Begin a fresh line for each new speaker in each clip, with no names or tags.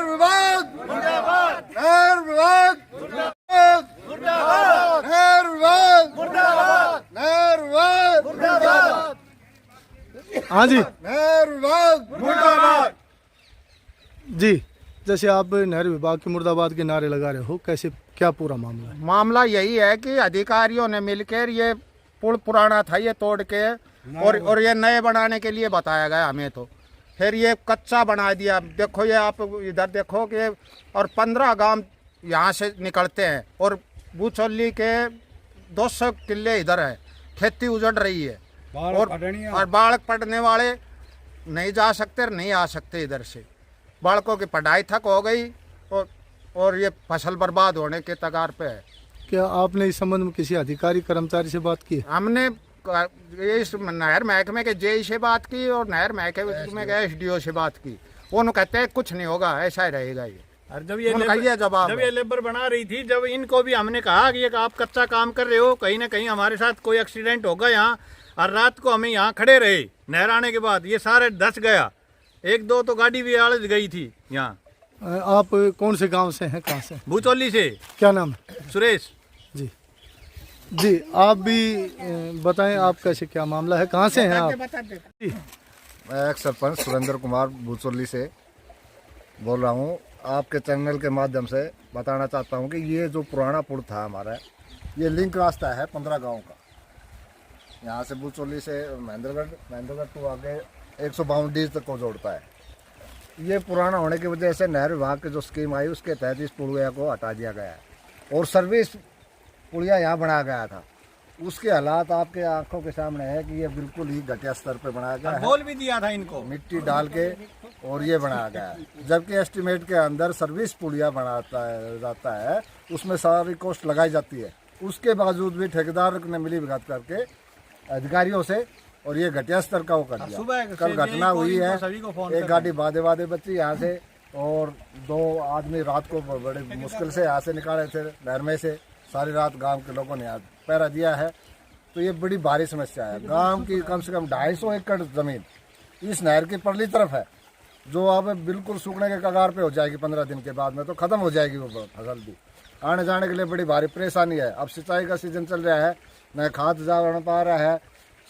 विभाग मुर्दाबाद, नहर विभाग मुर्दाबाद, नहर विभाग मुर्दाबाद, नहर विभाग मुर्दाबाद।
हाँ जी,
नहर विभाग मुर्दाबाद।
जी जैसे आप नहर विभाग के मुर्दाबाद के नारे लगा रहे हो, कैसे क्या पूरा मामला है?
मामला यही है कि अधिकारियों ने मिलकर ये पुल पुराना था ये तोड़ के और ये नए बनाने के लिए बताया गया हमें, तो फिर ये कच्चा बना दिया। देखो ये आप इधर देखो कि और 15 गांव यहाँ से निकलते हैं और बूचौली के 200 किले इधर है, खेती उजड़ रही है और बालक पढ़ने वाले नहीं जा सकते और नहीं आ सकते इधर से। बालकों की पढ़ाई थक हो गई और ये फसल बर्बाद होने के कगार पे है।
क्या आपने इस संबंध में किसी अधिकारी कर्मचारी से बात की?
हमने इस नहर महकमे के जेई से बात की और नहर महकमे के एसडीओ से बात की। वो कहते हैं कुछ नहीं होगा, ऐसा ही रहेगा ये।
और जब ये लेबर बना रही थी, जब इनको भी हमने कहा कि आप कच्चा काम कर रहे हो, कहीं ना कहीं हमारे साथ कोई एक्सीडेंट होगा यहाँ, और रात को हमें यहाँ खड़े रहे। नहर आने के बाद ये सारे धस गया, 1-2 तो गाड़ी भी आड़ गई थी यहाँ।
आप कौन से गांव से हैं, कहाँ से?
बूचौली से।
क्या नाम है?
सुरेश।
जी जी, आप भी बताएं, आप कैसे क्या मामला है, कहाँ से हैं आप?
मैं एक सरपंच सुरेंद्र कुमार बूचौली से बोल रहा हूँ। आपके चैनल के माध्यम से बताना चाहता हूँ कि ये जो पुराना पुल था हमारा, ये लिंक रास्ता है 15 गांव का। यहाँ से बूचौली से महेंद्रगढ़ तो आगे 152 डीज तक को जोड़ता है। ये पुराना होने की वजह से नहर विभाग की जो स्कीम आई उसके तहत इस पुलिया को हटा दिया गया है और सर्विस पुलिया यहाँ बनाया गया था। उसके हालात आपके आंखों के सामने है कि ये बिल्कुल ही घटिया स्तर पे बनाया गया है।
बोल भी दिया था इनको
मिट्टी डाल के और ये बनाया गया है, जबकि एस्टीमेट के अंदर सर्विस पुलिया बनाता है जाता है, उसमें सारी कॉस्ट लगाई जाती है। उसके बावजूद भी ठेकेदार ने मिली भगत करके अधिकारियों से और ये घटिया स्तर का वो कर दिया। कल घटना हुई है, एक गाड़ी बादे बची यहाँ से और 2 आदमी रात को बड़े मुश्किल से यहाँ से निकाले थे नहर में से। सारी रात गांव के लोगों ने यहाँ पहरा दिया है। तो ये बड़ी भारी समस्या है। गांव की कम से कम 250 एकड़ जमीन इस नहर की परली तरफ है, जो अब बिल्कुल सूखने के कगार पे हो जाएगी। 15 दिन के बाद में तो खत्म हो जाएगी वो फसल भी। आने जाने के लिए बड़ी भारी परेशानी है। अब सिंचाई का सीजन चल रहा है, न खाद जा पा रहा है,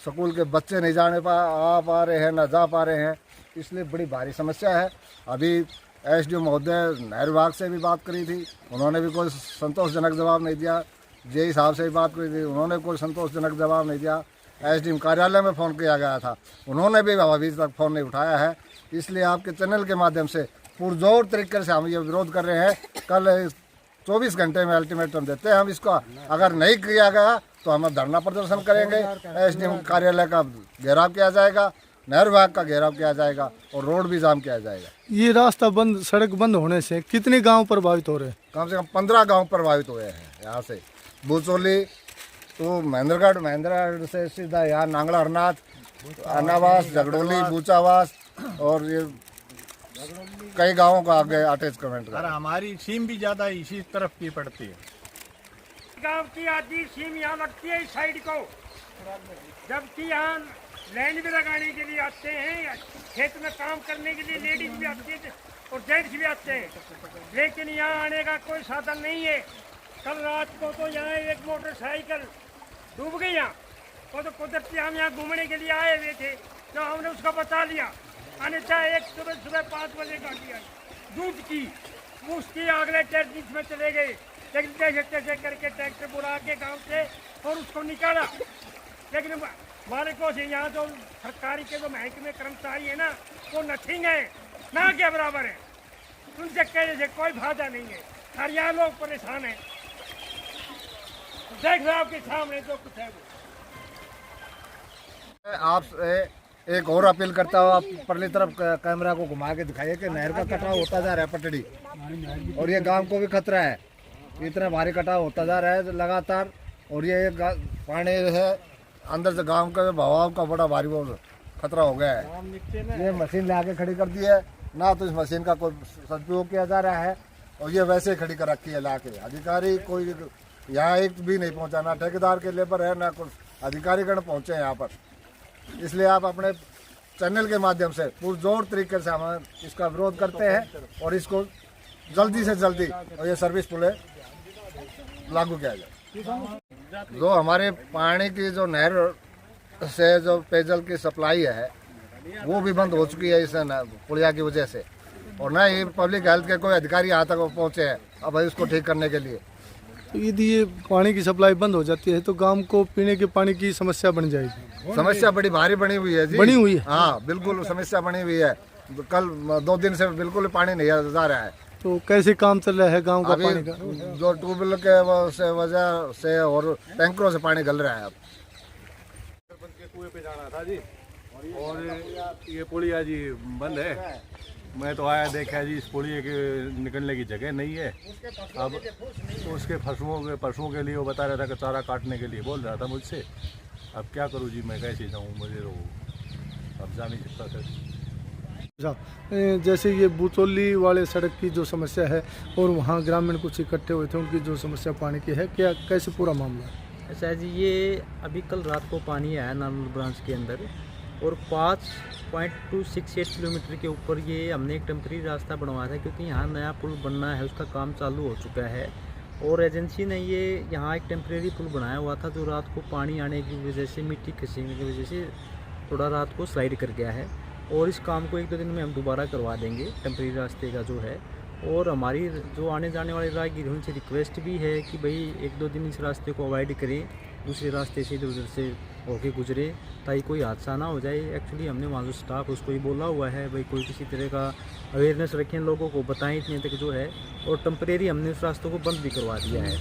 स्कूल के बच्चे नहीं आ पा रहे हैं, न जा पा रहे हैं, इसलिए बड़ी भारी समस्या है। अभी एसडीओ महोदय नहर विभाग से भी बात करी थी, उन्होंने भी कोई संतोषजनक जवाब नहीं दिया। जेई साहब से भी बात करी थी, उन्होंने कोई संतोषजनक जवाब नहीं दिया। एसडीएम कार्यालय में फ़ोन किया गया था, उन्होंने भी अभी तक फ़ोन नहीं उठाया है। इसलिए आपके चैनल के माध्यम से पुरजोर तरीके से हम ये विरोध कर रहे हैं। कल 24 घंटे में अल्टीमेटम देते हैं हम इसका, अगर नहीं किया गया तो हम धरना प्रदर्शन करेंगे। एसडीएम कार्यालय का घेराव किया जाएगा, नहर विभाग का घेराव किया जाएगा और रोड भी जाम किया जाएगा।
ये रास्ता बंद, सड़क बंद होने से कितने गांव प्रभावित हो रहे हैं?
कम से कम 15 गांव प्रभावित हुए हैं। यहाँ से बूचौली तो महेंद्रगढ़ से सीधा यहाँ नांगड़ा हरनाथ, अनावास, झगड़ोली, बूचावास और ये कई गांवों का आगे अटैच कमेंट।
हमारी सीम भी ज्यादा इसी तरफ की पड़ती है।
गांव की आधी सीम यहाँ लगती है इस साइड को, जबकि यहाँ लैंड भी लगाने के लिए आते हैं, खेत में काम करने के लिए लेडीज भी आती है और जेंट्स भी आते हैं, लेकिन यहाँ आने का कोई साधन नहीं है। कल रात को तो यहाँ एक मोटरसाइकिल डूब गई यहाँ, तो कुदरती हम यहाँ घूमने के लिए आए हुए थे, तो हमने उसका बचा लिया। अन्यथा एक सुबह 5 बजे गाड़ी आई दूध की, उसकी अगले टैक्स में चले गए, लेकिन कैसे करके ट्रैक्टर बुला के गाँव से और उसको निकाला। लेकिन मालिकों से यहाँ जो सरकारी के जो महकमे कर्मचारी है ना, वो नथिंग है, ना के बराबर है। उनसे कहने से कोई फायदा नहीं है, और यहाँ लोग परेशान हैं। देख रहे आपके सामने जो कुछ है वो।
आपसे एक और अपील करता हूँ, आप परली तरफ कैमरा को घुमा के दिखाइए कि नहर का कटाव होता जा रहा है पटड़ी, और ये गांव को भी खतरा है। इतना भारी कटाव होता जा रहा है लगातार, और ये पानी है अंदर से गांव का बहाव का बड़ा भारी वो खतरा हो गया है। ये मशीन ले आके खड़ी कर दी है, ना तो इस मशीन का कोई सदुपयोग किया जा रहा है, और ये वैसे ही खड़ी कर रखी है लाके। अधिकारी कोई यहाँ एक भी नहीं पहुँचा, ना ठेकेदार के लेबर है, ना कुछ अधिकारीगण पहुँचे यहाँ पर। इसलिए आप अपने चैनल के माध्यम से पुरजोर तरीके से हम इसका विरोध करते हैं और इसको जल्दी से जल्दी और ये सर्विस पुलें लागू किया जाए। जो हमारे पानी की जो नहर से जो पेयजल की सप्लाई है वो भी बंद हो चुकी है इस पुलिया की वजह से, और ना ही पब्लिक हेल्थ के कोई अधिकारी यहाँ तक पहुँचे हैं अब भाई उसको ठीक करने के लिए।
तो यदि ये पानी की सप्लाई बंद हो जाती है तो गांव को पीने के पानी की समस्या बन जाएगी।
समस्या बड़ी भारी बनी हुई है जी,
बनी हुई है।
हाँ बिल्कुल समस्या बनी हुई है। कल 2 दिन से बिल्कुल पानी नहीं जा रहा है।
तो कैसे काम चल रहा है गांव का
अभी
पानी का?
जो ट्यूबवेल के वजह से और टैंकरों से पानी गल रहा है अब।
कुएं पे जाना था जी, और ये पुलिया जी बंद है। मैं तो आया देखा जी, इस पुलिया के निकलने की जगह नहीं है। अब उसके पशुओं के लिए वो बता रहा था कि चारा काटने के लिए बोल रहा था मुझसे। अब क्या करूं जी, मैं कैसे जाऊं, मुझे तो अब जा नहीं सकता था।
अच्छा, जैसे ये बुचौली वाले सड़क की जो समस्या है और वहाँ ग्रामीण कुछ इकट्ठे हुए थे, उनकी जो समस्या पानी की है, क्या कैसे पूरा मामला है?
अच्छा जी, ये अभी कल रात को पानी आया नारनौल ब्रांच के अंदर, और 5.268 किलोमीटर के ऊपर ये हमने एक टेम्परेरी रास्ता बनवाया था, क्योंकि यहाँ नया पुल बनना है, उसका काम चालू हो चुका है। और एजेंसी ने ये यहाँ एक टेम्परेरी पुल बनाया हुआ था, जो रात को पानी आने की वजह से, मिट्टी खसीने की वजह से थोड़ा रात को स्लाइड कर गया है। और इस काम को 1-2 दिन में हम दोबारा करवा देंगे, टेम्परेरी रास्ते का जो है। और हमारी जो आने जाने वाले राहगीर उनसे रिक्वेस्ट भी है कि भाई 1-2 दिन इस रास्ते को अवॉइड करें, दूसरे रास्ते से इधर उधर से होके गुजरे, ताकि कोई हादसा ना हो जाए। एक्चुअली हमने वहाँ जो स्टाफ उसको ही बोला हुआ है भाई कोई किसी तरह का अवेयरनेस रखें, लोगों को बताएं इतने तक जो है। और टेम्परेरी हमने उस रास्तों को बंद भी करवा दिया है।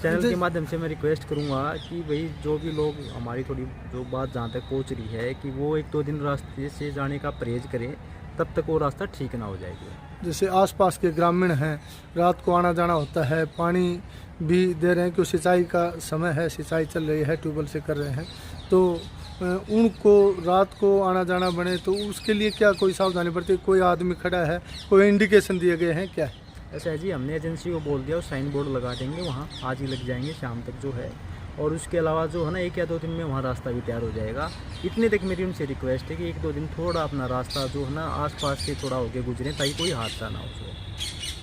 चैनल के माध्यम से मैं रिक्वेस्ट करूंगा कि भाई जो भी लोग, हमारी थोड़ी जो बात जहाँ तक पहुँच रही है, कि वो 1-2 दिन रास्ते से जाने का परहेज करें, तब तक वो रास्ता ठीक ना हो जाएगी।
जैसे आसपास के ग्रामीण हैं, रात को आना जाना होता है, पानी भी दे रहे हैं क्योंकि सिंचाई का समय है, सिंचाई चल रही है, ट्यूबवेल से कर रहे हैं, तो उनको रात को आना जाना बने तो उसके लिए क्या कोई सावधानी बरती? कोई आदमी खड़ा है, कोई इंडिकेशन दिए गए हैं क्या?
ऐसा है जी, हमने एजेंसी को बोल दिया, और साइन बोर्ड लगा देंगे वहाँ, आज ही लग जाएंगे शाम तक जो है। और उसके अलावा जो है ना 1 या 2 दिन में वहाँ रास्ता भी तैयार हो जाएगा। इतने तक मेरी उनसे रिक्वेस्ट है कि 1-2 दिन थोड़ा अपना रास्ता जो है ना आसपास से थोड़ा होके गुजरें, ताकि कोई हादसा ना हो।